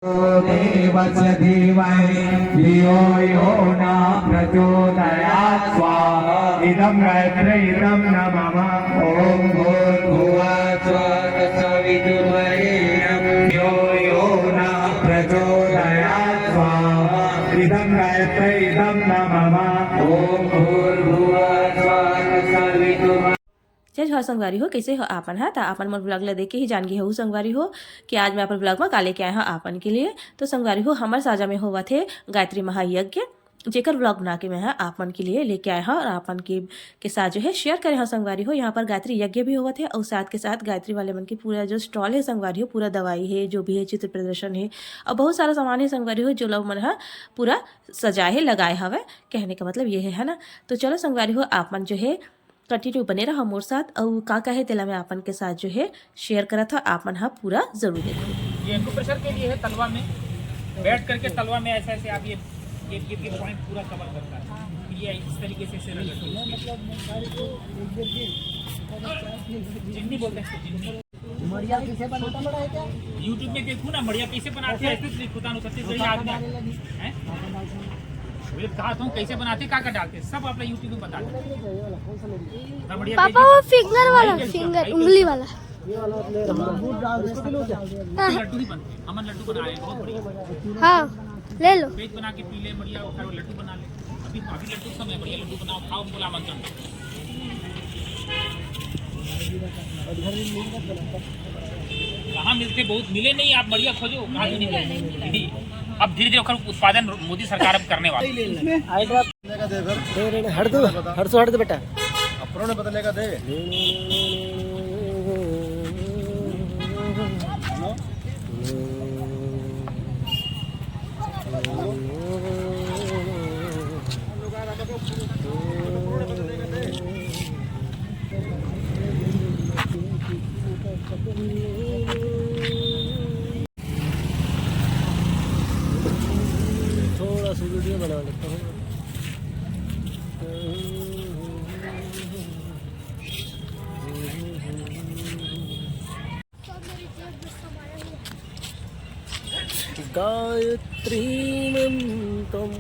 देवस्य धीमहि धियो यो न प्रचोदयात् स्वाहा इदं गायत्री इदं न मम ॐ भूर्भुवः स्वः तत्सवितुर्वरेण्यं धियो यो न प्रचोदयात् स्वाहा इदं गायत्री इदं न मम ॐ भूर्भुवः स्वः तत्सवितुर्वरेण्यं। जय जवाहर संगवारी हो, कैसे हो आपन है तो आपन मोर ब्लॉग ला देख के ही जान गए हो संगवारी हो कि आज मैं अपन ब्लॉग में का लेके आया हूँ आपन के लिए। तो संगवारी हो हमारे साजा में हुआ थे गायत्री महायज्ञ, जेकर ब्लॉग बना के मैं आपन के लिए लेके आया हूँ और आपन के साथ जो है शेयर करे हैं संगवारी हो। यहाँ पर गायत्री यज्ञ भी हुआ थे और साथ के साथ गायत्री वाले मन की पूरा जो स्टॉल है संगवारी हो, पूरा दवाई है जो भी है, चित्र प्रदर्शन है और बहुत सारा सामान है संगवारी हो जो लोग मन है पूरा सजाए है लगाए हवे। कहने का मतलब ये है ना। तो चलो संगवारी हो आपन जो है कंटिन्यू बने रहा मोर साथ और का है तेला मैं आपन के साथ जो है शेयर करा था। आपन हाँ पूरा जरूर देखो। ये एक्यूप्रेशर के लिए है, तलवा में बैठ करके तलवा में ऐसे ऐसे आप ये पॉइंट पूरा कवर करता है। ये इस तरीके से जिन्नी बोलते हैं इसको, मड़िया कैसे बनाता बड़ा है क्या? यूट्यूब में देखो ना मड़िया कैसे बनाते हैं, ऐसे खुदा नु सबसे बड़ी आदमी है। मैं कहा था कैसे बनाते का डालते सब आप यूट्यूब में बता दो। पापा वो फिंगर वाला, फिंगर उंगली वाला ये वाला ले रहा हूं। डाल इसको भी लो क्या? लड्डू ही बनते, हम लड्डू बनाए बहुत बढ़िया। हाँ ले लो। पेज बना के पीले बढ़िया और लड्डू बना ले। अभी लड्डू समय बढ़िया लड्डू बनाओ, खाओ, बोला मंत्र कहाँ मिलते, बहुत मिले नहीं। आप बढ़िया खोजो, कहाँ भी नहीं मिले। अब धीरे धीरे उत्पादन मोदी सरकार अब करने वाली हट दो बेटा, अपनों ने बदलेगा दे। थोड़ा सा वीडियो बना लेता हूँ। गायत्री मंत्रम